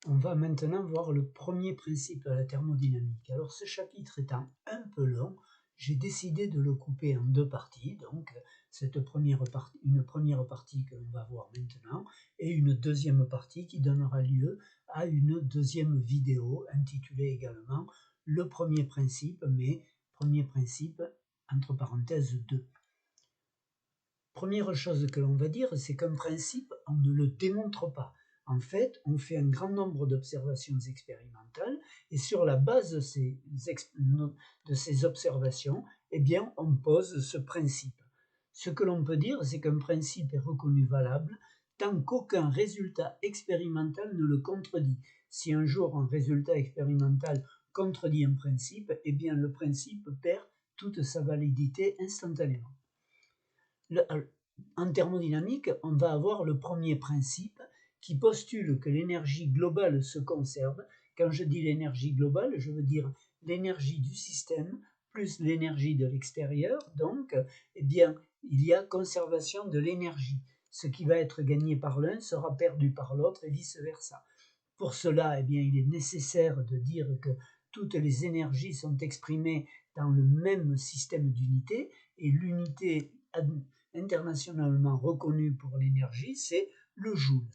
On va maintenant voir le premier principe de la thermodynamique. Alors ce chapitre étant un peu long, j'ai décidé de le couper en deux parties. Donc une première partie que l'on va voir maintenant et une deuxième partie qui donnera lieu à une deuxième vidéo intitulée également le premier principe, mais premier principe entre parenthèses 2. Première chose que l'on va dire, c'est qu'un principe, on ne le démontre pas. En fait, on fait un grand nombre d'observations expérimentales et sur la base de ces observations, eh bien, on pose ce principe. Ce que l'on peut dire, c'est qu'un principe est reconnu valable tant qu'aucun résultat expérimental ne le contredit. Si un jour un résultat expérimental contredit un principe, eh bien, le principe perd toute sa validité instantanément. En thermodynamique, on va avoir le premier principe qui postule que l'énergie globale se conserve. Quand je dis l'énergie globale, je veux dire l'énergie du système plus l'énergie de l'extérieur. Donc, eh bien, il y a conservation de l'énergie. Ce qui va être gagné par l'un sera perdu par l'autre et vice-versa. Pour cela, eh bien, il est nécessaire de dire que toutes les énergies sont exprimées dans le même système d'unité et l'unité internationalement reconnue pour l'énergie, c'est le joule.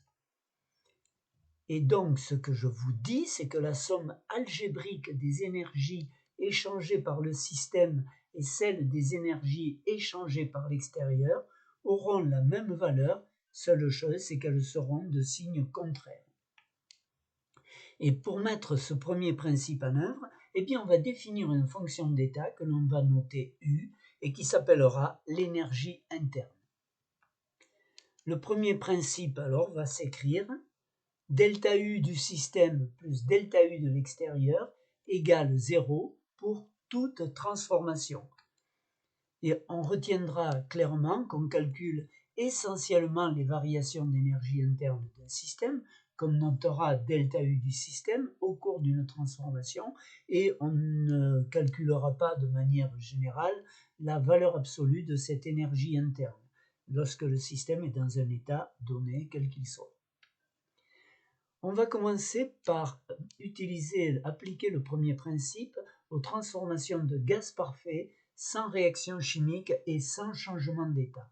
Et donc, ce que je vous dis, c'est que la somme algébrique des énergies échangées par le système et celle des énergies échangées par l'extérieur auront la même valeur. Seule chose, c'est qu'elles seront de signe contraire. Et pour mettre ce premier principe en œuvre, eh bien, on va définir une fonction d'état que l'on va noter U et qui s'appellera l'énergie interne. Le premier principe, alors, va s'écrire delta U du système plus delta U de l'extérieur égale 0 pour toute transformation. Et on retiendra clairement qu'on calcule essentiellement les variations d'énergie interne d'un système, qu'on notera delta U du système au cours d'une transformation, et on ne calculera pas de manière générale la valeur absolue de cette énergie interne, lorsque le système est dans un état donné, quel qu'il soit. On va commencer par appliquer le premier principe aux transformations de gaz parfait sans réaction chimique et sans changement d'état.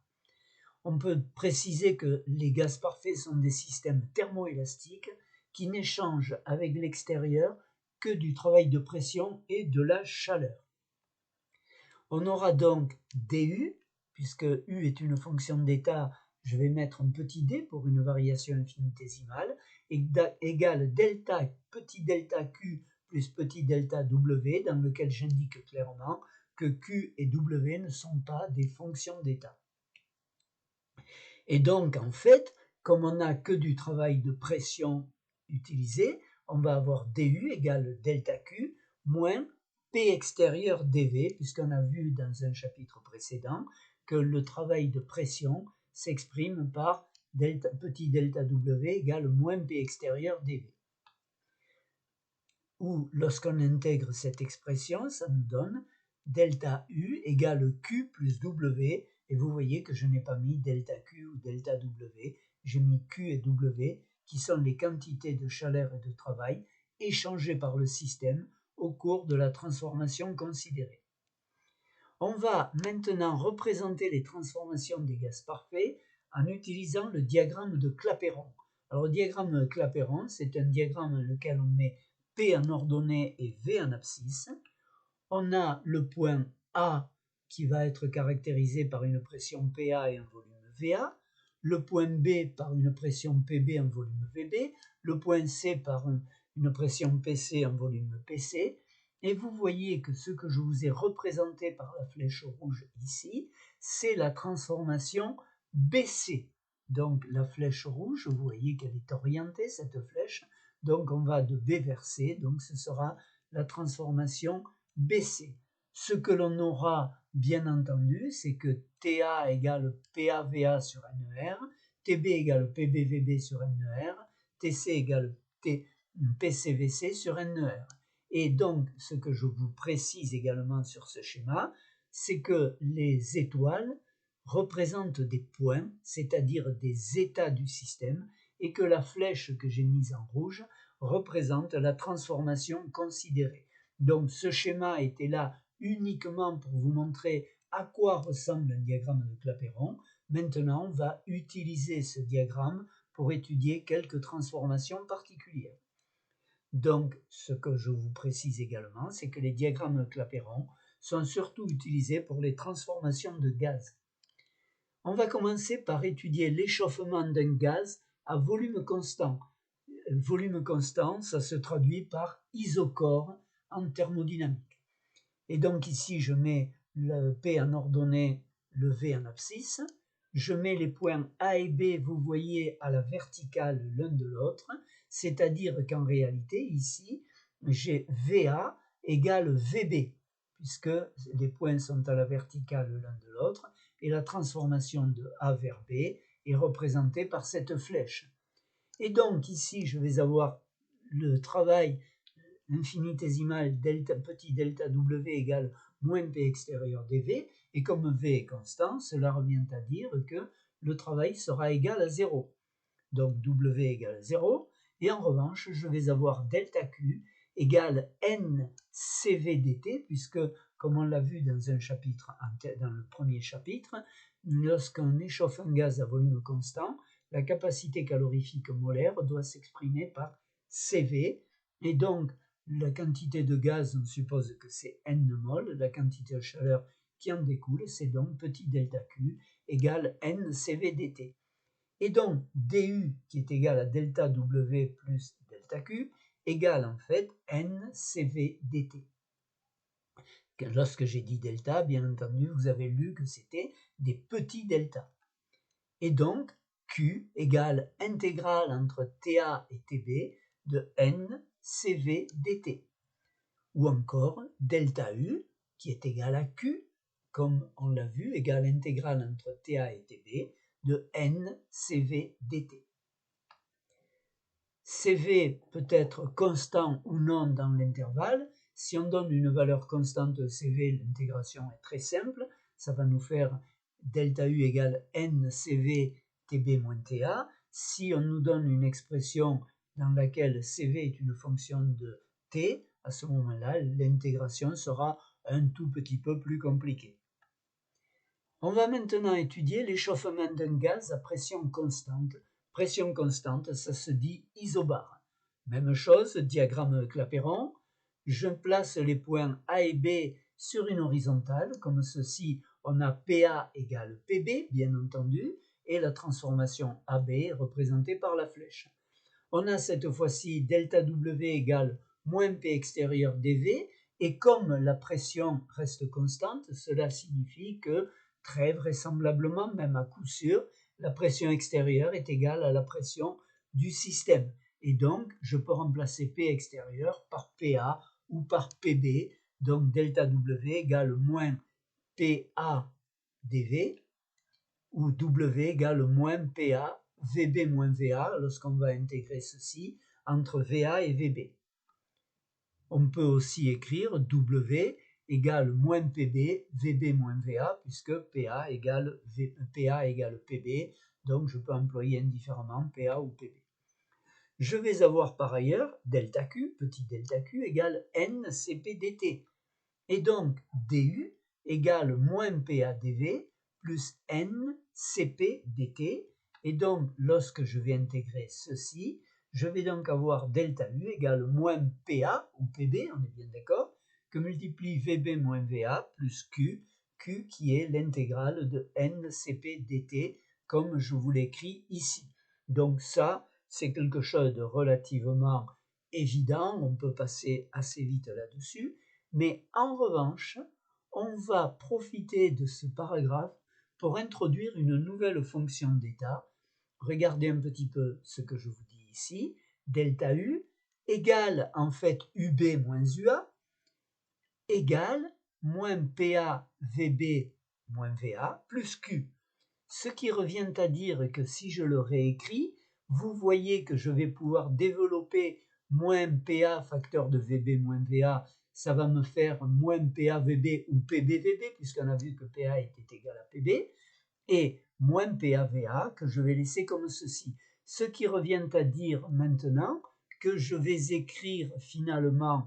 On peut préciser que les gaz parfaits sont des systèmes thermoélastiques qui n'échangent avec l'extérieur que du travail de pression et de la chaleur. On aura donc du, puisque U est une fonction d'état, je vais mettre un petit d pour une variation infinitésimale, égale delta petit delta Q plus petit delta W, dans lequel j'indique clairement que Q et W ne sont pas des fonctions d'état. Et donc, en fait, comme on n'a que du travail de pression utilisé, on va avoir du égale delta Q moins P extérieur dV, puisqu'on a vu dans un chapitre précédent que le travail de pression s'exprime par petit delta W égale moins P extérieur dV. Ou lorsqu'on intègre cette expression, ça nous donne delta U égale Q plus W, et vous voyez que je n'ai pas mis delta Q ou delta W, j'ai mis Q et W, qui sont les quantités de chaleur et de travail échangées par le système au cours de la transformation considérée. On va maintenant représenter les transformations des gaz parfaits en utilisant le diagramme de Clapeyron. Alors le diagramme de Clapeyron, c'est un diagramme dans lequel on met P en ordonnée et V en abscisse. On a le point A qui va être caractérisé par une pression PA et un volume VA, le point B par une pression PB en volume VB, le point C par une pression PC en volume PC, et vous voyez que ce que je vous ai représenté par la flèche rouge ici, c'est la transformation BC. Donc la flèche rouge, vous voyez qu'elle est orientée, cette flèche, donc on va de B vers C, donc ce sera la transformation BC. Ce que l'on aura bien entendu, c'est que TA égale PAVA sur NER, TB égale PBVB sur NER, TC égale PCVC sur NER. Et donc, ce que je vous précise également sur ce schéma, c'est que les étoiles représentent des points, c'est-à-dire des états du système, et que la flèche que j'ai mise en rouge représente la transformation considérée. Donc ce schéma était là uniquement pour vous montrer à quoi ressemble un diagramme de Clapeyron. Maintenant, on va utiliser ce diagramme pour étudier quelques transformations particulières. Donc, ce que je vous précise également, c'est que les diagrammes de Clapeyron sont surtout utilisés pour les transformations de gaz. On va commencer par étudier l'échauffement d'un gaz à volume constant. Volume constant, ça se traduit par isochore en thermodynamique. Et donc ici, je mets le P en ordonnée, le V en abscisse. Je mets les points A et B, vous voyez, à la verticale l'un de l'autre, c'est-à-dire qu'en réalité, ici, j'ai VA égale VB, puisque les points sont à la verticale l'un de l'autre, et la transformation de A vers B est représentée par cette flèche. Et donc ici, je vais avoir le travail infinitésimal petit delta W égale moins P extérieur dV, et comme V est constant, cela revient à dire que le travail sera égal à 0. Donc W égale 0, et en revanche, je vais avoir delta Q égale N CV dt, puisque, comme on l'a vu dans un chapitre, dans le premier chapitre, lorsqu'on échauffe un gaz à volume constant, la capacité calorifique molaire doit s'exprimer par CV, et donc la quantité de gaz, on suppose que c'est N mol, la quantité de chaleur qui en découle, c'est donc petit delta Q égale N CV dt. Et donc du qui est égal à delta W plus delta Q égale en fait N CV dt. Lorsque j'ai dit delta, bien entendu, vous avez lu que c'était des petits delta. Et donc Q égale intégrale entre TA et TB de N CV dt. Ou encore delta U qui est égal à Q, comme on l'a vu, égale intégrale entre TA et TB de N CV dt. CV peut être constant ou non dans l'intervalle. Si on donne une valeur constante de CV, l'intégration est très simple. Ça va nous faire delta U égale N CV TB moins TA. Si on nous donne une expression dans laquelle CV est une fonction de T, à ce moment-là, l'intégration sera un tout petit peu plus compliquée. On va maintenant étudier l'échauffement d'un gaz à pression constante. Pression constante, ça se dit isobare. Même chose, diagramme Clapeyron. Je place les points A et B sur une horizontale, comme ceci. On a PA égale PB, bien entendu, et la transformation AB est représentée par la flèche. On a cette fois-ci delta W égale moins P extérieur dV, et comme la pression reste constante, cela signifie que, très vraisemblablement, même à coup sûr, la pression extérieure est égale à la pression du système. Et donc, je peux remplacer P extérieur par PA ou par PB, donc delta W égale moins PA dV, ou W égale moins PA VB moins VA lorsqu'on va intégrer ceci entre VA et VB. On peut aussi écrire W égale moins PB, VB moins VA, puisque PA égale PB, donc je peux employer indifféremment PA ou PB. Je vais avoir par ailleurs delta Q, petit delta Q, égale N CP dt. Et donc DU égale moins PA dV plus N CP dt. Et donc, lorsque je vais intégrer ceci, je vais donc avoir delta U égale moins PA, ou PB, on est bien d'accord, que multiplie VB moins VA plus Q, Q qui est l'intégrale de NCP dt, comme je vous l'écris ici. Donc ça, c'est quelque chose de relativement évident, on peut passer assez vite là-dessus, mais en revanche, on va profiter de ce paragraphe pour introduire une nouvelle fonction d'état. Regardez un petit peu ce que je vous dis ici. Delta U égale en fait UB moins UA égale moins PA VB moins VA plus Q. Ce qui revient à dire que si je le réécris, vous voyez que je vais pouvoir développer moins PA facteur de VB moins VA, ça va me faire moins PA VB ou PB VB, puisqu'on a vu que PA était égal à PB, et moins PA VA que je vais laisser comme ceci. ce qui revient à dire maintenant que je vais écrire finalement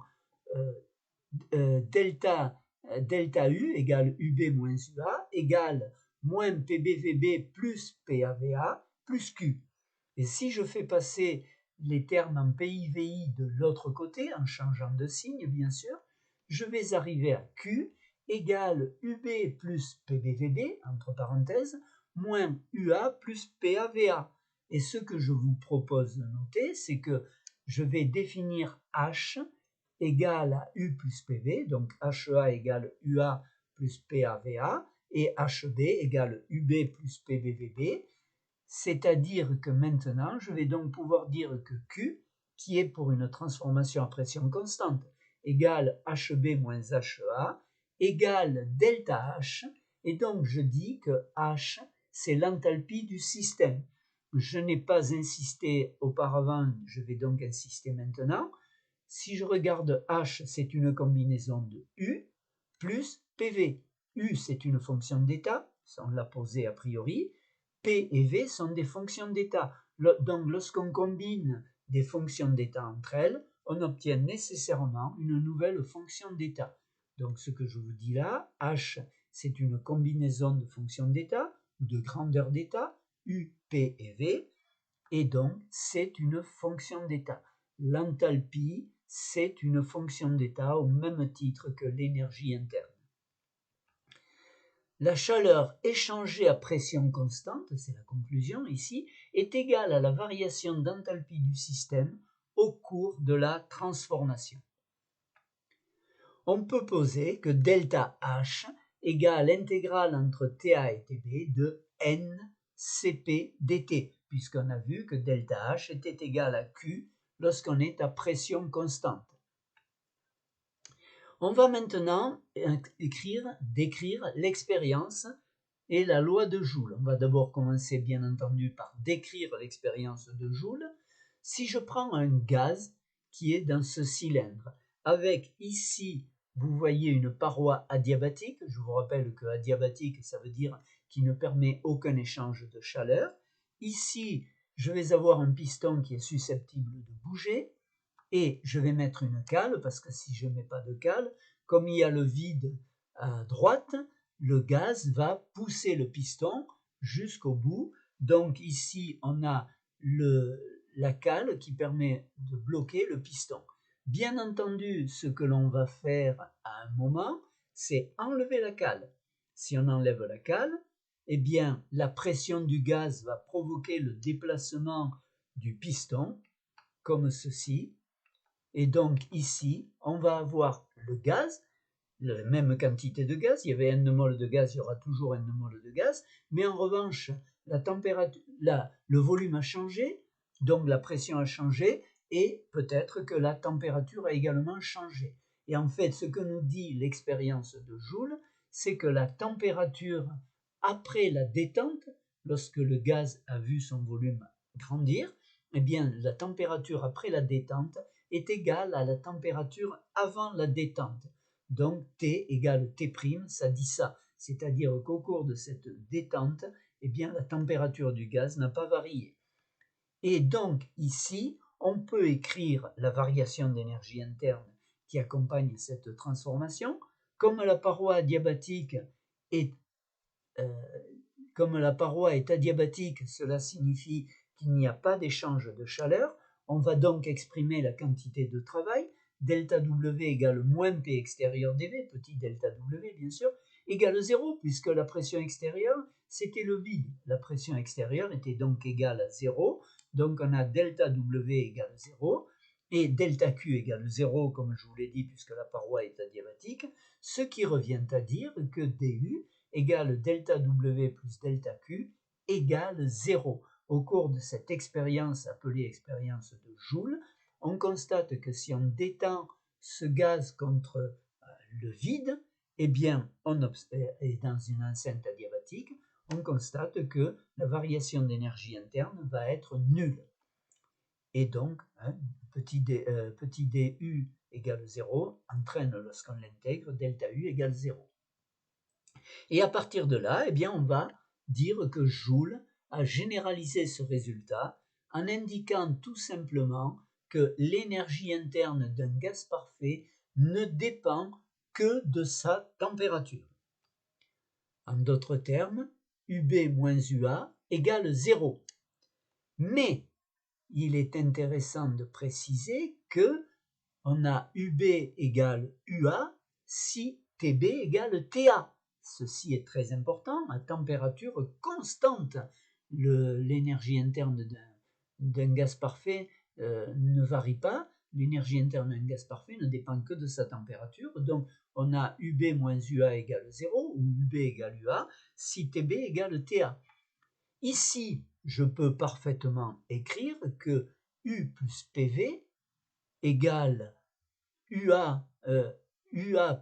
delta U égale UB moins UA égale moins PBVB plus PAVA plus Q. Et si je fais passer les termes en PIVI de l'autre côté, en changeant de signe bien sûr, je vais arriver à Q égale UB plus PBVB, entre parenthèses, moins UA plus PAVA. Et ce que je vous propose de noter, c'est que je vais définir H égale à U plus PV, donc HEA égale UA plus PAVA, et HB égale UB plus PBVB, c'est-à-dire que maintenant, je vais donc pouvoir dire que Q, qui est pour une transformation à pression constante, égale HB moins HEA, égale delta H, et donc je dis que H, c'est l'enthalpie du système. Je n'ai pas insisté auparavant, je vais donc insister maintenant. Si je regarde H, c'est une combinaison de U plus PV. U, c'est une fonction d'état, ça on l'a posé a priori. P et V sont des fonctions d'état. Donc lorsqu'on combine des fonctions d'état entre elles, on obtient nécessairement une nouvelle fonction d'état. Donc ce que je vous dis là, H, c'est une combinaison de fonctions d'état, ou de grandeur d'état, U, P et V, et donc c'est une fonction d'état. L'enthalpie, c'est une fonction d'état au même titre que l'énergie interne. La chaleur échangée à pression constante, c'est la conclusion ici, est égale à la variation d'enthalpie du système au cours de la transformation. On peut poser que delta H égale l'intégrale entre TA et TB de n Cp dt, puisqu'on a vu que delta H était égal à Q lorsqu'on est à pression constante. On va maintenant décrire l'expérience et la loi de Joule. On va d'abord commencer bien entendu par décrire l'expérience de Joule. Si je prends un gaz qui est dans ce cylindre, avec ici, vous voyez une paroi adiabatique, je vous rappelle que adiabatique, ça veut dire qui ne permet aucun échange de chaleur. Ici, je vais avoir un piston qui est susceptible de bouger, et je vais mettre une cale, parce que si je ne mets pas de cale, comme il y a le vide à droite, le gaz va pousser le piston jusqu'au bout. Donc ici, on a la cale qui permet de bloquer le piston. Bien entendu, ce que l'on va faire à un moment, c'est enlever la cale. Si on enlève la cale, eh bien, la pression du gaz va provoquer le déplacement du piston, comme ceci. Et donc ici, on va avoir le gaz, la même quantité de gaz, il y avait n mol de gaz, il y aura toujours n mol de gaz, mais en revanche, la température, le volume a changé, donc la pression a changé, et peut-être que la température a également changé. Et en fait, ce que nous dit l'expérience de Joule, c'est que la température après la détente, lorsque le gaz a vu son volume grandir, eh bien, la température après la détente est égale à la température avant la détente. Donc T égale T', ça dit ça. C'est-à-dire qu'au cours de cette détente, eh bien, la température du gaz n'a pas varié. Et donc ici, on peut écrire la variation d'énergie interne qui accompagne cette transformation. Comme la paroi adiabatique est adiabatique, cela signifie qu'il n'y a pas d'échange de chaleur. On va donc exprimer la quantité de travail, delta W égale moins P extérieur dV, petit delta W bien sûr, égale 0, puisque la pression extérieure, c'était le vide. La pression extérieure était donc égale à 0, donc on a delta W égale 0, et delta Q égale 0, comme je vous l'ai dit, puisque la paroi est adiabatique, ce qui revient à dire que DU égale delta W plus delta Q égale 0. Au cours de cette expérience appelée expérience de Joule, on constate que si on détend ce gaz contre le vide, eh bien, et dans une enceinte adiabatique, on constate que la variation d'énergie interne va être nulle. Et donc, petit du égale 0 entraîne, lorsqu'on l'intègre, delta U égale 0. Et à partir de là, eh bien, on va dire que Joule a généralisé ce résultat en indiquant tout simplement que l'énergie interne d'un gaz parfait ne dépend que de sa température. En d'autres termes, UB moins UA égale 0. Mais il est intéressant de préciser que on a UB égale UA si TB égale TA. Ceci est très important, à température constante. L'énergie interne d'un gaz parfait ne varie pas. L'énergie interne d'un gaz parfait ne dépend que de sa température. Donc, on a UB moins UA égale 0 ou UB égale UA si TB égale TA. Ici, je peux parfaitement écrire que U plus PV égale UA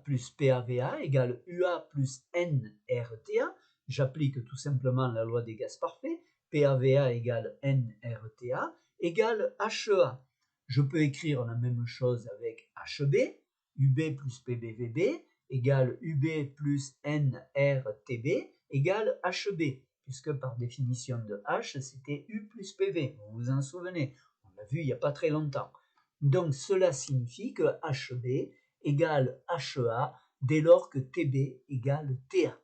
plus PAVA égale UA plus nRTA. J'applique tout simplement la loi des gaz parfaits. PAVA égale nRTA égale HEA. Je peux écrire la même chose avec HB. UB plus PBVB égale UB plus nRTB égale HB. Puisque par définition de H, c'était U plus PV. Vous vous en souvenez, on l'a vu il n'y a pas très longtemps. Donc cela signifie que HB égale HEA dès lors que TB égale TA.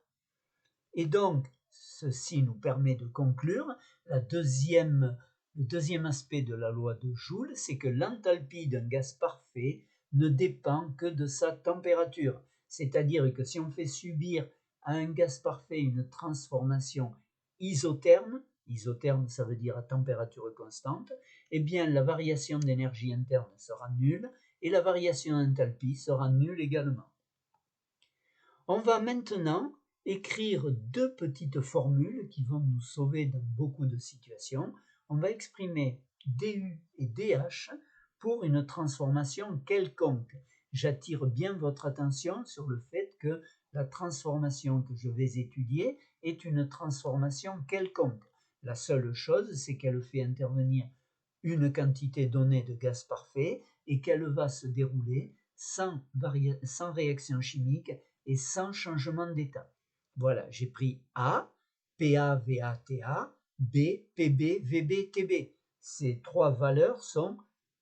Et donc, ceci nous permet de conclure le deuxième aspect de la loi de Joule, c'est que l'enthalpie d'un gaz parfait ne dépend que de sa température. C'est-à-dire que si on fait subir à un gaz parfait une transformation isotherme, isotherme ça veut dire à température constante, eh bien la variation d'énergie interne sera nulle et la variation d'enthalpie sera nulle également. On va maintenant écrire deux petites formules qui vont nous sauver dans beaucoup de situations. On va exprimer du et dH pour une transformation quelconque. J'attire bien votre attention sur le fait que la transformation que je vais étudier est une transformation quelconque. La seule chose, c'est qu'elle fait intervenir une quantité donnée de gaz parfait et qu'elle va se dérouler sans réaction chimique et sans changement d'état. Voilà, j'ai pris A, PA, VA, TA, B, PB, VB, TB. Ces trois valeurs sont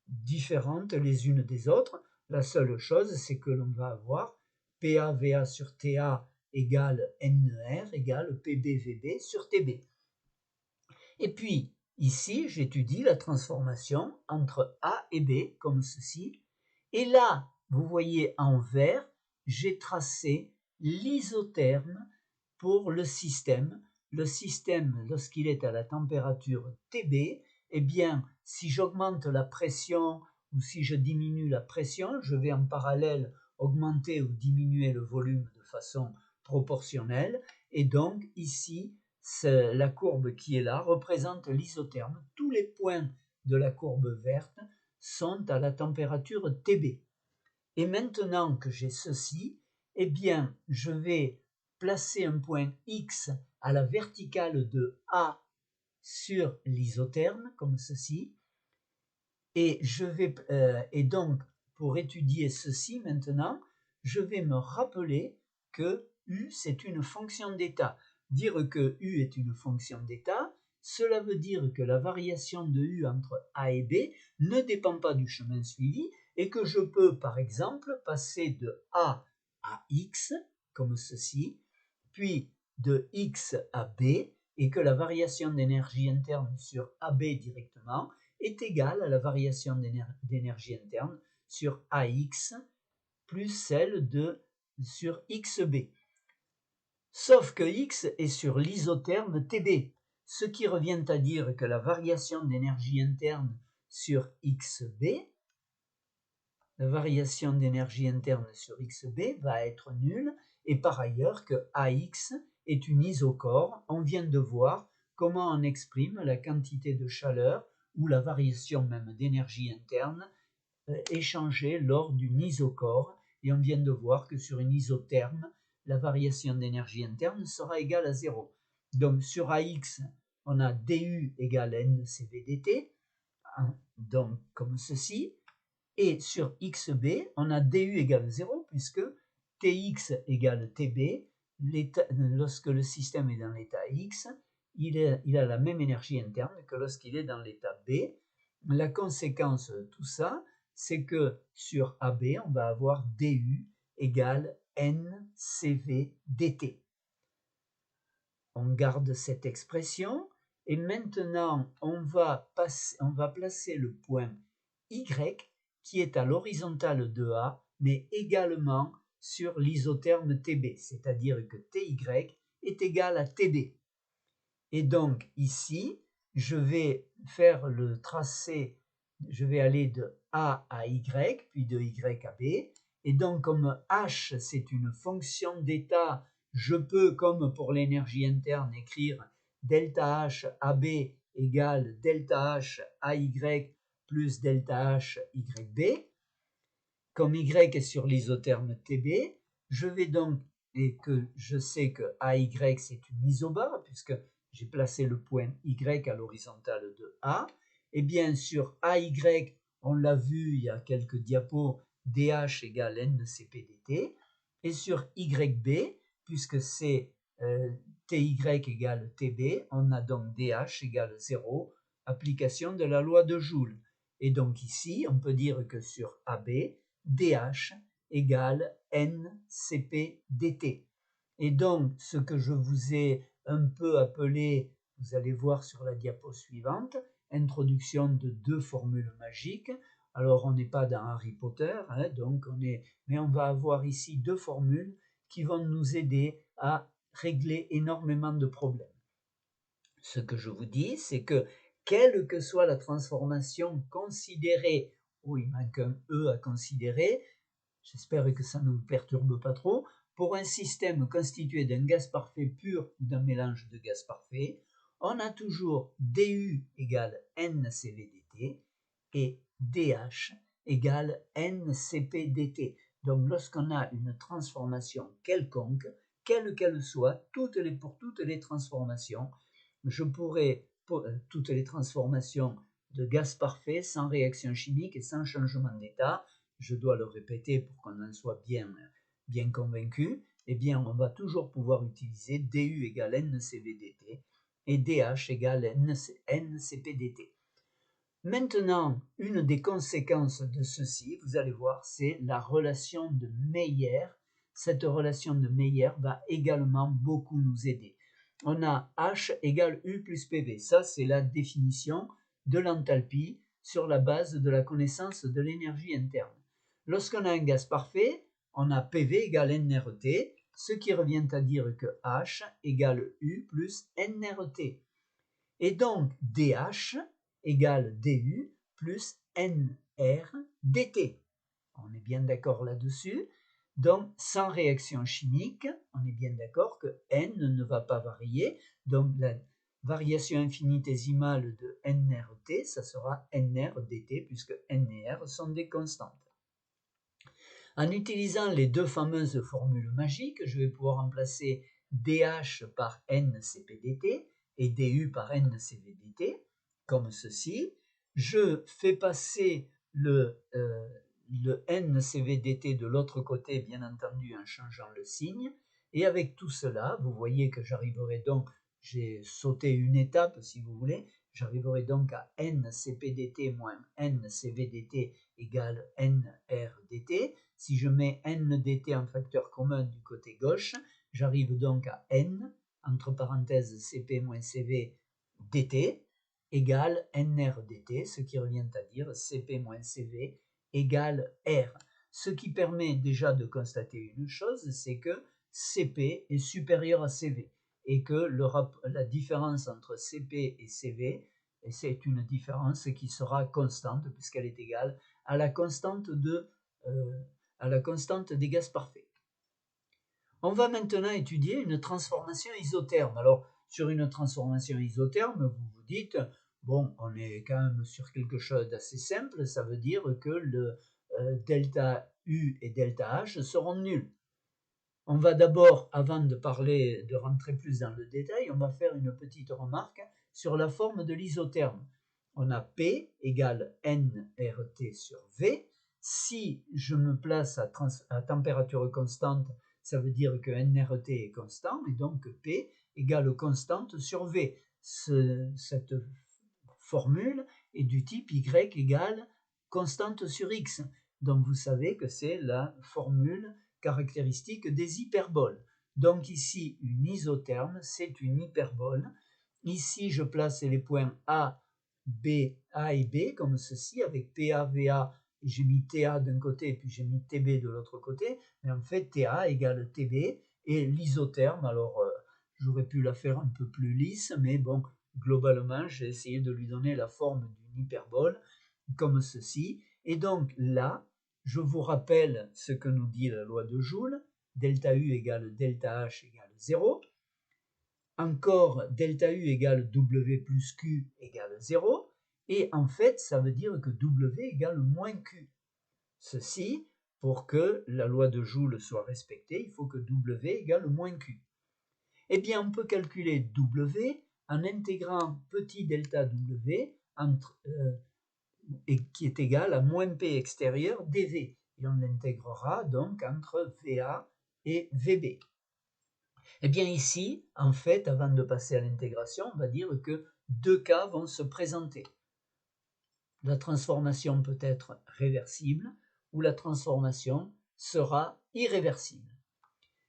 différentes les unes des autres. La seule chose, c'est que l'on va avoir PA, VA sur TA égale NER égale PB, VB sur TB. Et puis, ici, j'étudie la transformation entre A et B, comme ceci. Et là, vous voyez en vert, j'ai tracé l'isotherme pour le système. Le système, lorsqu'il est à la température TB, eh bien, si j'augmente la pression ou si je diminue la pression, je vais en parallèle augmenter ou diminuer le volume de façon proportionnelle. Et donc, ici, la courbe qui est là représente l'isotherme. Tous les points de la courbe verte sont à la température TB. Et maintenant que j'ai ceci, eh bien, je vais placer un point X à la verticale de A sur l'isotherme, comme ceci. Et donc, pour étudier ceci maintenant, je vais me rappeler que U, c'est une fonction d'état. Dire que U est une fonction d'état, cela veut dire que la variation de U entre A et B ne dépend pas du chemin suivi et que je peux, par exemple, passer de A à X, comme ceci, puis de X à B, et que la variation d'énergie interne sur AB directement est égale à la variation d'énergie interne sur AX plus celle sur XB. Sauf que X est sur l'isotherme TB, ce qui revient à dire que la variation d'énergie interne sur XB, la variation d'énergie interne sur XB va être nulle, et par ailleurs que AX est une isochore. On vient de voir comment on exprime la quantité de chaleur ou la variation même d'énergie interne échangée lors d'une isochore, et on vient de voir que sur une isotherme, la variation d'énergie interne sera égale à 0. Donc sur AX, on a DU égale NCVDT, donc comme ceci, et sur XB, on a DU égale 0 puisque TX égale TB lorsque le système est dans l'état X, il a la même énergie interne que lorsqu'il est dans l'état B. La conséquence de tout ça, c'est que sur AB, on va avoir DU égale NCV dt. On garde cette expression et maintenant on va placer le point Y qui est à l'horizontale de A, mais également sur l'isotherme TB, c'est-à-dire que TY est égal à TB. Et donc ici, je vais faire le tracé, je vais aller de A à Y, puis de Y à B. Et donc comme H, c'est une fonction d'état, je peux, comme pour l'énergie interne, écrire delta H AB égale delta H AY plus delta H YB. Comme Y est sur l'isotherme TB, je vais donc, et que je sais que AY c'est une isobarre, puisque j'ai placé le point Y à l'horizontale de A, et bien sur AY, on l'a vu il y a quelques diapos, DH égale NCPDT, et sur YB, puisque c'est TY égale TB, on a donc DH égale 0, application de la loi de Joule. Et donc ici, on peut dire que sur AB, DH égale NCP dt. Et donc, ce que je vous ai un peu appelé, vous allez voir sur la diapo suivante, introduction de deux formules magiques. Alors, on n'est pas dans Harry Potter, hein, mais on va avoir ici deux formules qui vont nous aider à régler énormément de problèmes. Ce que je vous dis, c'est que quelle que soit la transformation considérée, il manque un E à considérer, j'espère que ça ne vous perturbe pas trop, pour un système constitué d'un gaz parfait pur ou d'un mélange de gaz parfait, on a toujours du égale NCVDT et DH égale NCPDT. Donc lorsqu'on a une transformation quelconque, quelle qu'elle soit, pour toutes les transformations, je pourrais, pour toutes les transformations de gaz parfait sans réaction chimique et sans changement d'état, je dois le répéter pour qu'on en soit bien convaincu, eh bien on va toujours pouvoir utiliser du égale NCVDT et DH égale NCPDT. Maintenant, une des conséquences de ceci, vous allez voir, c'est la relation de Meyer. Cette relation de Meyer va également beaucoup nous aider. On a H égale U plus PV. Ça, c'est la définition de l'enthalpie sur la base de la connaissance de l'énergie interne. Lorsqu'on a un gaz parfait, on a PV égale nRT, ce qui revient à dire que H égale U plus nRT. Et donc, DH égale DU plus NR dt. On est bien d'accord là-dessus. Donc, sans réaction chimique, on est bien d'accord que N ne va pas varier. Donc, la variation infinitésimale de nRT, ça sera nR dt, puisque N et R sont des constantes. En utilisant les deux fameuses formules magiques, je vais pouvoir remplacer DH par NCPDT et DU par NCVDT, comme ceci. Je fais passer le NCVDT de l'autre côté, bien entendu, en changeant le signe. Et avec tout cela, vous voyez que j'arriverai donc, j'ai sauté une étape si vous voulez, j'arriverai donc à NCPDT moins NCVDT égale NRDT. Si je mets NDT en facteur commun du côté gauche, j'arrive donc à N, entre parenthèses CP moins CV dt, égale NRDT, ce qui revient à dire CP moins CV égale R. Ce qui permet déjà de constater une chose, c'est que CP est supérieur à CV et que la différence entre CP et CV, c'est une différence qui sera constante puisqu'elle est égale à la constante des gaz parfaits. On va maintenant étudier une transformation isotherme. Alors, sur une transformation isotherme, vous vous dites, bon, on est quand même sur quelque chose d'assez simple, ça veut dire que le delta U et delta H seront nuls. On va d'abord, avant de rentrer plus dans le détail, on va faire une petite remarque sur la forme de l'isotherme. On a P égale nRT sur V. Si je me place à température constante, ça veut dire que nRT est constant et donc P égale constante sur V. cette formule est du type y égale constante sur x. Donc vous savez que c'est la formule caractéristique des hyperboles. Donc ici, une isotherme, c'est une hyperbole. Ici, je place les points A et B, comme ceci, avec PA, VA, j'ai mis TA d'un côté, puis j'ai mis TB de l'autre côté, mais en fait, TA égale TB, et l'isotherme, alors j'aurais pu la faire un peu plus lisse, mais bon, globalement, j'ai essayé de lui donner la forme d'une hyperbole, comme ceci, et donc là, je vous rappelle ce que nous dit la loi de Joule, delta U égale delta H égale 0, encore delta U égale W plus Q égale 0, et en fait, ça veut dire que W égale moins Q. Ceci, pour que la loi de Joule soit respectée, il faut que W égale moins Q. Eh bien, on peut calculer W en intégrant petit delta W et qui est égal à moins P extérieur dV. Et on l'intégrera donc entre VA et VB. Eh bien ici, en fait, avant de passer à l'intégration, on va dire que deux cas vont se présenter. La transformation peut être réversible ou la transformation sera irréversible.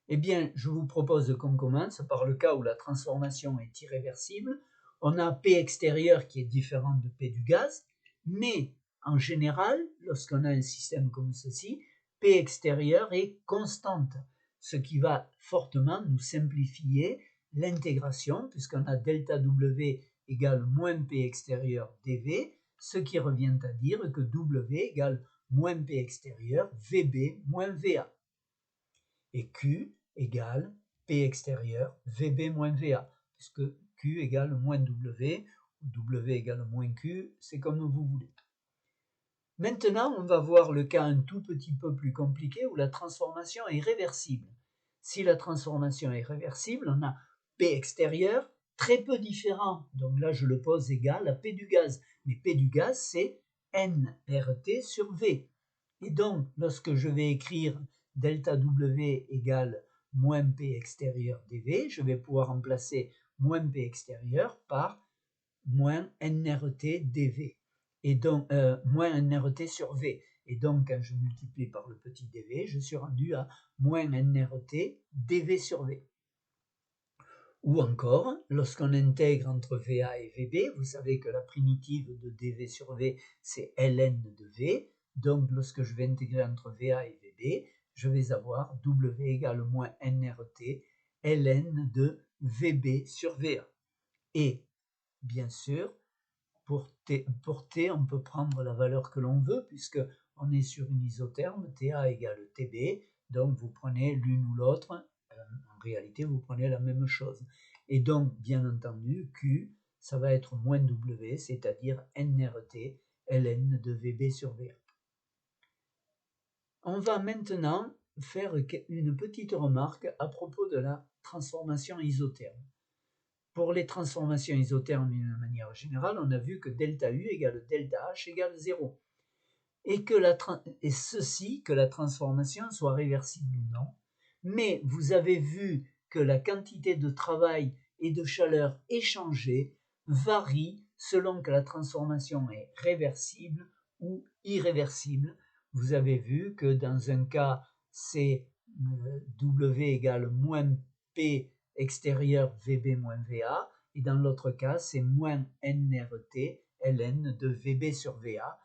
Eh bien, je vous propose qu'on commence par le cas où la transformation est irréversible. On a P extérieur qui est différent de P du gaz, mais en général, lorsqu'on a un système comme ceci, P extérieur est constante, ce qui va fortement nous simplifier l'intégration, puisqu'on a delta W égale moins P extérieur dV, ce qui revient à dire que W égale moins P extérieur VB moins VA. Et Q égale P extérieur VB moins VA, puisque Q égale moins W, ou W égale moins Q, c'est comme vous voulez. Maintenant, on va voir le cas un tout petit peu plus compliqué où la transformation est réversible. Si la transformation est réversible, on a P extérieur très peu différent, donc là je le pose égal à P du gaz, mais P du gaz c'est nRT sur V. Et donc, lorsque je vais écrire delta W égale moins P extérieur dV, je vais pouvoir remplacer moins P extérieur par moins nRT dV. Et donc, moins nRT sur V. Et donc, quand je multiplie par le petit dV, je suis rendu à moins nRT dV sur V. Ou encore, lorsqu'on intègre entre VA et VB, vous savez que la primitive de dV sur V, c'est ln de V. Donc, lorsque je vais intégrer entre VA et VB, je vais avoir W égale moins nRT ln de VB sur VA. Et, bien sûr, pour T, on peut prendre la valeur que l'on veut, puisque on est sur une isotherme, TA égale TB, donc vous prenez l'une ou l'autre, en réalité vous prenez la même chose. Et donc, bien entendu, Q, ça va être moins W, c'est-à-dire nRT ln de VB sur VA. On va maintenant faire une petite remarque à propos de la transformation isotherme. Pour les transformations isothermes d'une manière générale, on a vu que delta U égale delta H égale 0. Et ceci, que la transformation soit réversible ou non. Mais vous avez vu que la quantité de travail et de chaleur échangée varie selon que la transformation est réversible ou irréversible. Vous avez vu que dans un cas, c'est W égale moins P extérieur VB moins VA, et dans l'autre cas, c'est moins nRT ln de VB sur VA.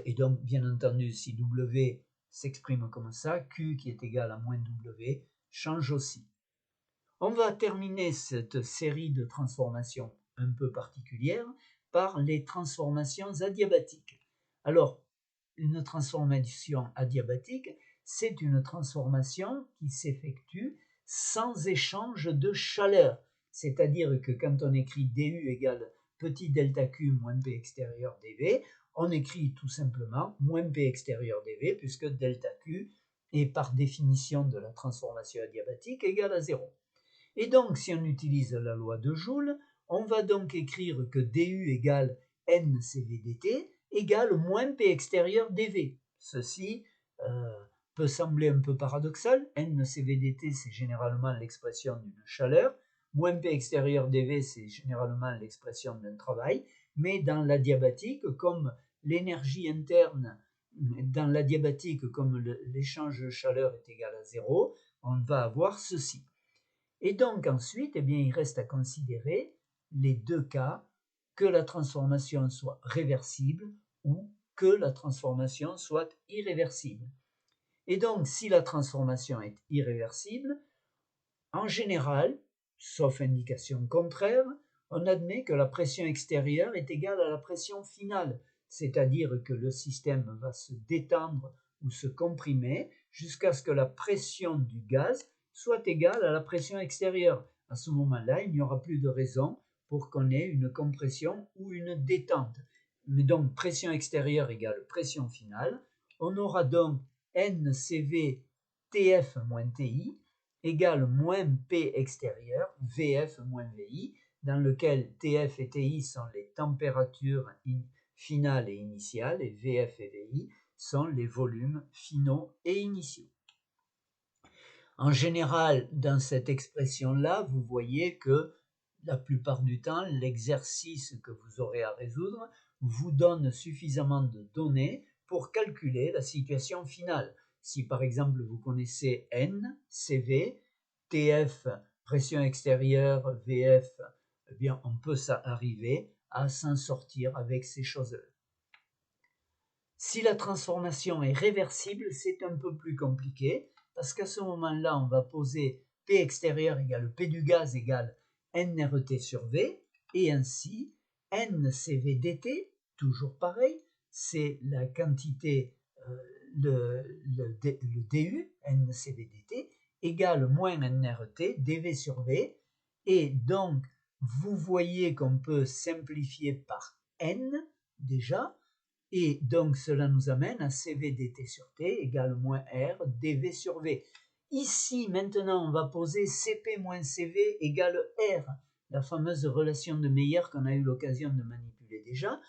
Et donc, bien entendu, si W s'exprime comme ça, Q qui est égal à moins W change aussi. On va terminer cette série de transformations un peu particulières par les transformations adiabatiques. Alors, une transformation adiabatique, c'est une transformation qui s'effectue sans échange de chaleur. C'est-à-dire que quand on écrit DU égale petit delta Q moins P extérieur dV, on écrit tout simplement moins P extérieur dV, puisque delta Q est par définition de la transformation adiabatique égale à 0. Et donc, si on utilise la loi de Joule, on va donc écrire que DU égale NCVDT égale moins P extérieur dV. Ceci peut sembler un peu paradoxal. NCVDT, c'est généralement l'expression d'une chaleur. moins P extérieur dV, c'est généralement l'expression d'un travail, mais dans l'adiabatique, comme l'énergie interne, dans l'adiabatique, comme l'échange de chaleur est égal à 0, on va avoir ceci. Et donc ensuite, eh bien, il reste à considérer les deux cas, que la transformation soit réversible ou que la transformation soit irréversible. Et donc, si la transformation est irréversible, en général, sauf indication contraire, on admet que la pression extérieure est égale à la pression finale, c'est-à-dire que le système va se détendre ou se comprimer jusqu'à ce que la pression du gaz soit égale à la pression extérieure. À ce moment-là, il n'y aura plus de raison pour qu'on ait une compression ou une détente. Mais donc, pression extérieure égale pression finale. On aura donc NCV TF moins TI égale moins P extérieur, VF moins VI, dans lequel TF et TI sont les températures finales et initiales, et VF et VI sont les volumes finaux et initiaux. En général, dans cette expression-là, vous voyez que la plupart du temps, l'exercice que vous aurez à résoudre vous donne suffisamment de données pour calculer la situation finale. Si par exemple vous connaissez N, CV, TF, pression extérieure, VF, eh bien on peut arriver à s'en sortir avec ces choses-là. Si la transformation est réversible, c'est un peu plus compliqué, parce qu'à ce moment-là, on va poser P extérieur égale P du gaz égale nRT sur V, et ainsi NCV dt, toujours pareil, c'est la quantité, le DU, NCV dt, égale moins nRT dV sur V, et donc vous voyez qu'on peut simplifier par N déjà, et donc cela nous amène à CV dt sur T égale moins R dV sur V. Ici, maintenant, on va poser Cp moins Cv égale R, la fameuse relation de Meyer qu'on a eu l'occasion de manipuler déjà,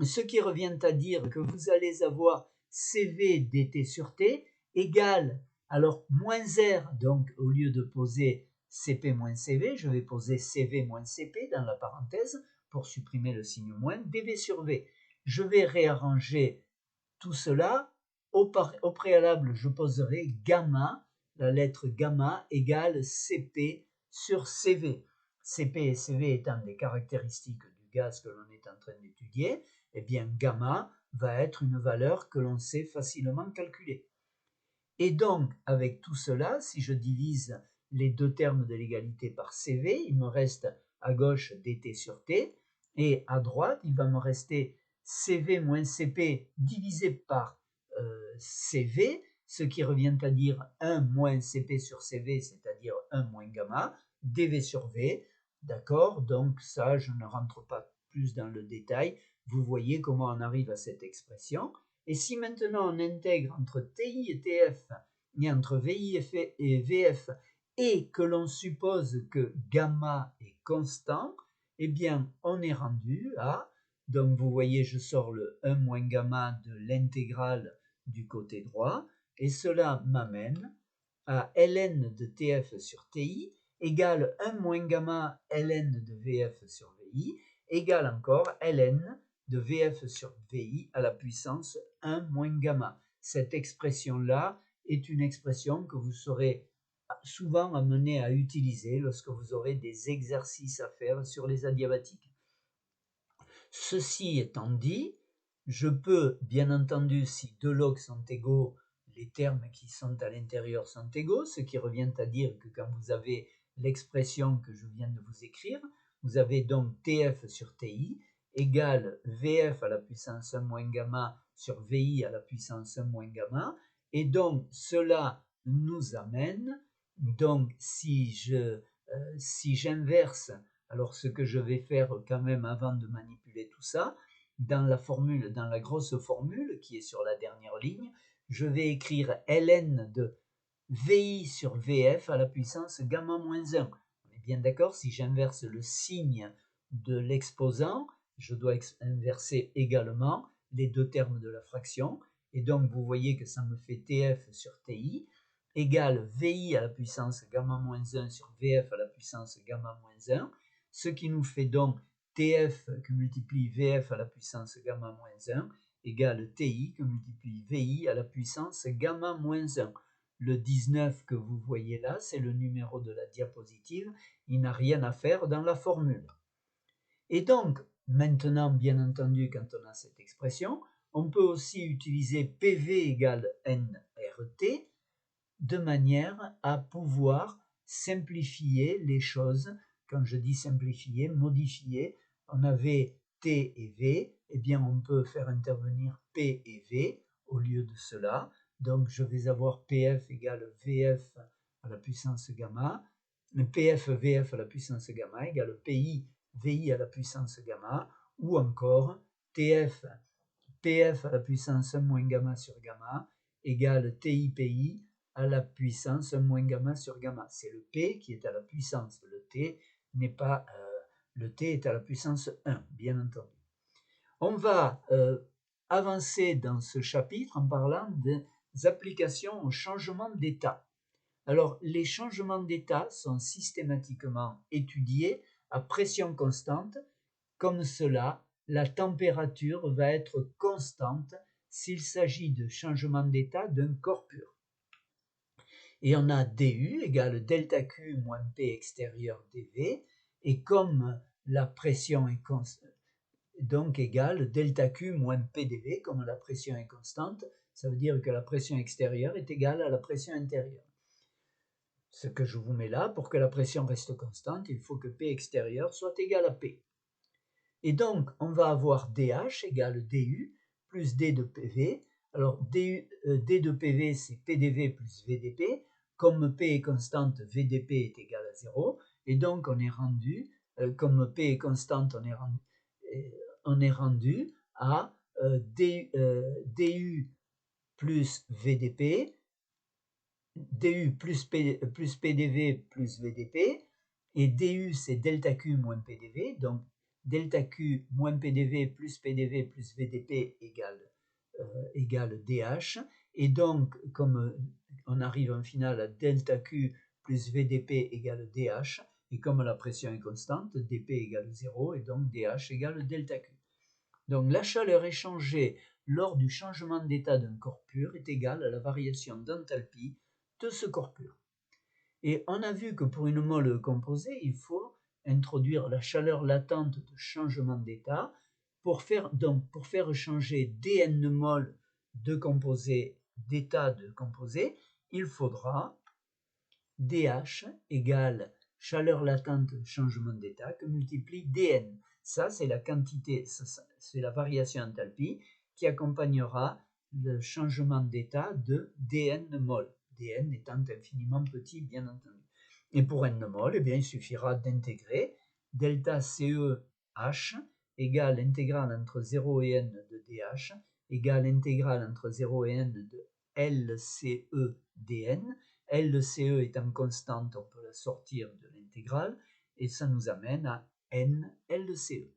ce qui revient à dire que vous allez avoir Cv dt sur T égale, alors moins R, donc au lieu de poser Cp moins Cv, je vais poser Cv moins Cp dans la parenthèse pour supprimer le signe moins, dV sur V. Je vais réarranger tout cela. Au préalable, je poserai gamma, la lettre gamma égale Cp sur Cv. Cp et Cv étant des caractéristiques du gaz que l'on est en train d'étudier, eh bien gamma va être une valeur que l'on sait facilement calculer. Et donc, avec tout cela, si je divise les deux termes de l'égalité par Cv, il me reste à gauche dt sur T, et à droite, il va me rester Cv moins Cp divisé par Cv, ce qui revient à dire 1 moins Cp sur Cv, c'est-à-dire 1 moins gamma, dV sur V. D'accord? Donc ça, je ne rentre pas plus dans le détail. Vous voyez comment on arrive à cette expression. Et si maintenant on intègre entre TI et TF, et entre VI et VF, et que l'on suppose que gamma est constant, eh bien on est rendu à, donc vous voyez je sors le 1 moins gamma de l'intégrale du côté droit, et cela m'amène à ln de TF sur TI égale 1 moins gamma ln de VF sur VI égale encore ln de VF sur VI à la puissance 1 moins gamma. Cette expression-là est une expression que vous serez souvent amené à utiliser lorsque vous aurez des exercices à faire sur les adiabatiques. Ceci étant dit, je peux, bien entendu, si deux logs sont égaux, les termes qui sont à l'intérieur sont égaux, ce qui revient à dire que quand vous avez l'expression que je viens de vous écrire, vous avez donc TF sur TI égale VF à la puissance 1 moins gamma sur VI à la puissance 1 moins gamma, et donc cela nous amène, donc si j'inverse, alors ce que je vais faire quand même avant de manipuler tout ça, dans la formule, dans la grosse formule qui est sur la dernière ligne, je vais écrire ln de VI sur VF à la puissance gamma moins 1. On est bien d'accord, si j'inverse le signe de l'exposant, je dois inverser également les deux termes de la fraction, et donc vous voyez que ça me fait TF sur TI, égale VI à la puissance gamma moins 1 sur VF à la puissance gamma moins 1, ce qui nous fait donc TF que multiplie VF à la puissance gamma moins 1 égale TI que multiplie VI à la puissance gamma moins 1. Le 19 que vous voyez là, c'est le numéro de la diapositive, il n'a rien à faire dans la formule. Et donc, maintenant, bien entendu, quand on a cette expression, on peut aussi utiliser PV égale nRT de manière à pouvoir simplifier les choses. Quand je dis simplifier, modifier, on avait T et V, eh bien on peut faire intervenir P et V au lieu de cela. Donc je vais avoir PF égale VF à la puissance gamma, PF VF à la puissance gamma égale PI VI à la puissance gamma, ou encore TF PF à la puissance 1 moins gamma sur gamma égale TI PI à la puissance 1 moins gamma sur gamma. C'est le P qui est à la puissance, le T n'est pas, le T est à la puissance 1, bien entendu. On va avancer dans ce chapitre en parlant des applications au changement d'état. Alors, les changements d'état sont systématiquement étudiés à pression constante. Comme cela, la température va être constante s'il s'agit de changement d'état d'un corps pur. Et on a du égale delta Q moins P extérieur dV, et comme la pression est constante, donc égale delta Q moins P dV, comme la pression est constante, ça veut dire que la pression extérieure est égale à la pression intérieure. Ce que je vous mets là, pour que la pression reste constante, il faut que P extérieur soit égal à P. Et donc, on va avoir dH égale du plus d de PV. Alors, d de PV, c'est PdV plus VdP. Comme P est constante, VdP est égal à 0. Et donc, on est rendu, comme P est constante, on est rendu à du plus VdP, du plus PdV plus VdP. Et du, c'est delta Q moins PdV. Donc, delta Q moins PDV plus PDV plus VdP égale DH. Et donc, comme on arrive en finale à delta Q plus VdP égale DH, et comme la pression est constante, dP égale 0, et donc DH égale delta Q. Donc, la chaleur échangée lors du changement d'état d'un corps pur est égale à la variation d'enthalpie de ce corps pur. Et on a vu que pour une mole composée, il faut introduire la chaleur latente de changement d'état pour faire changer dn mol de composé d'état de composé, il faudra dH égale chaleur latente de changement d'état que multiplie dn. Ça, c'est la quantité, c'est la variation enthalpie qui accompagnera le changement d'état de dn mol. dn étant infiniment petit, bien entendu. Et pour n mol, eh bien, il suffira d'intégrer delta CEH égale l'intégrale entre 0 et n de dH égale l'intégrale entre 0 et n de LCE dn. LCE étant constante, on peut la sortir de l'intégrale et ça nous amène à n LCE.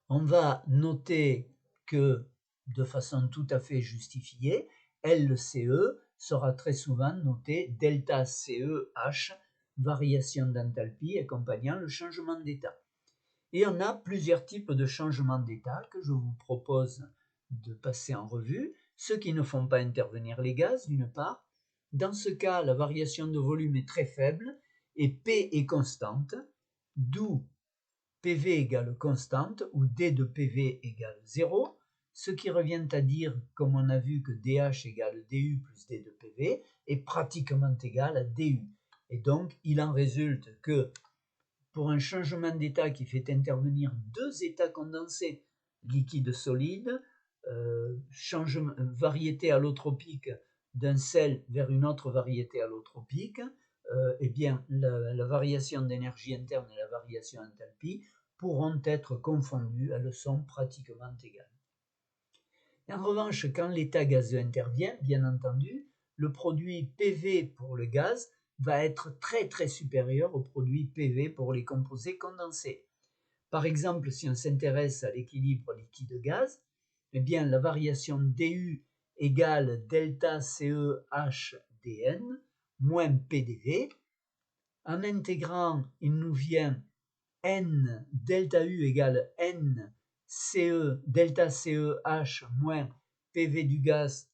On va noter que, de façon tout à fait justifiée, LCE sera très souvent noté delta CEH, variation d'enthalpie accompagnant le changement d'état. Et on a plusieurs types de changements d'état que je vous propose de passer en revue, ceux qui ne font pas intervenir les gaz d'une part. Dans ce cas, la variation de volume est très faible et P est constante, d'où PV égale constante ou D de PV égale 0, ce qui revient à dire, comme on a vu, que DH égale DU plus D de PV est pratiquement égal à DU. Et donc, il en résulte que pour un changement d'état qui fait intervenir deux états condensés, liquide-solide, variété allotropique d'un sel vers une autre variété allotropique, eh bien, la variation d'énergie interne et la variation enthalpie pourront être confondues, elles sont pratiquement égales. En revanche, quand l'état gazeux intervient, bien entendu, le produit PV pour le gaz va être très très supérieur au produit PV pour les composés condensés. Par exemple, si on s'intéresse à l'équilibre liquide-gaz, eh bien la variation DU égale delta CEHDN moins PDV. En intégrant, il nous vient N delta U égale N delta CEH moins PV du gaz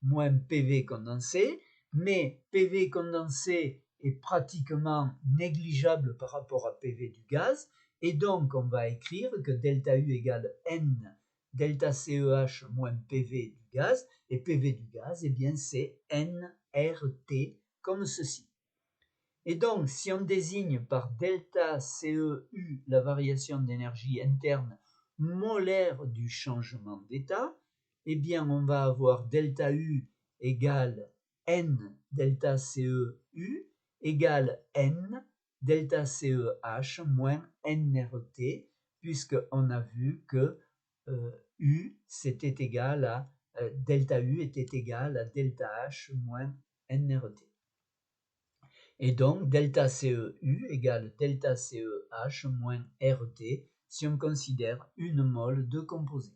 moins PV condensé, mais PV condensé est pratiquement négligeable par rapport à PV du gaz, et donc on va écrire que delta U égale N delta CEH moins PV du gaz, et PV du gaz, eh bien c'est nRT comme ceci. Et donc, si on désigne par delta CEU la variation d'énergie interne molaire du changement d'état, eh bien on va avoir delta U égale N delta CEU égale N delta CEH moins nRT, puisqu'on a vu que U c'était égal à delta U était égal à delta H moins nRT. Et donc, delta CEU égale delta CEH moins RT si on considère une mole de composé.